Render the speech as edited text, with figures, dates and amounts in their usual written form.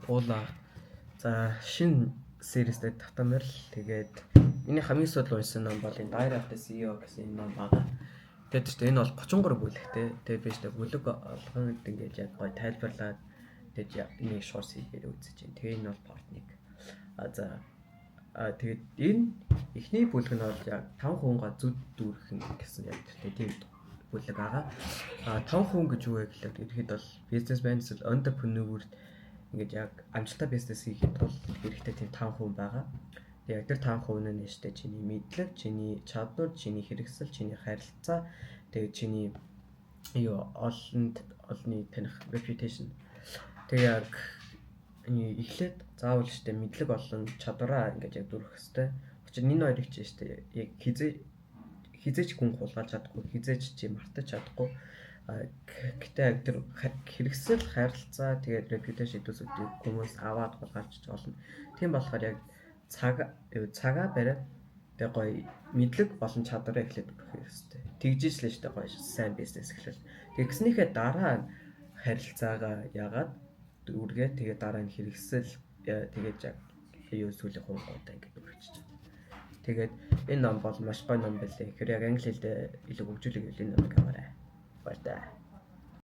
уулаа. За шинэ сериэстэй татамаар л тэгээд миний хамгийн сүүл уншсан ном бол энэ Diary of the CEO гэсэн ном байгаа. Тэгээд ч энэ бол 33 бүлэгтэй. Тэгээд би ч бүлэг олгонд ингэж яг гой тайлбарлаад тэгээд энийг шуурс хийгээд үзэж байна. Тэгээд энэ бол part 1. Тэгээд энэ эхний бүлэг нь бол яг 5 хүнга зүд дүүрхэн гэсэн яг тийм бүлэг байгаа. 5 хүн гэж юу вэ гэхээр ерхэд бол бизнесмен эсвэл entrepreneur ингэж яг амжилттай бизнес хийхэд бол хэрэгтэй тийм 5 хүн байгаа. Яг тэр 5 хүн нь нэштэй чиний мэдлэг, чиний чадвар, чиний хэрэгсэл, чиний харилцаа, тэгээд чиний олонний таних reputation. Тэгээд яг эхлээд заавал штэ мэдлэг болон чадвараа ингэж яг дүрх хэвээр. Учир нь энэ хоёрыг ч штэ яг хизээч хүн хулгайлж чадахгүй, хизээч чи мартаж чадахгүй. Гэтэ яг тэр хэрэгсэл, харилцаа, тэгээд reputation төсөвтэй хүмүүс аваад хулгайлж болно. Тийм болохоор яг цагаа бариад тэг гоё мэдлэг болон чадвараа эхлээд бүрэх хэрэгтэй. Тэгжиж л штэ гоё сайн бизнес эхлэл. Тэгснийхээ дараа харилцаагаа яагаад үргээ тэгээд дараа нь хэрэгсэл тэгээд яг сүүлийн хугацаанд ингээд үргэлжиж байна. Тэгээд энэ ном бол маш гоё ном байлээ. Тэгэхээр яг англи хэлдээ илүү хөгжүүлэх энэ номыг аваарай. Баярлалаа.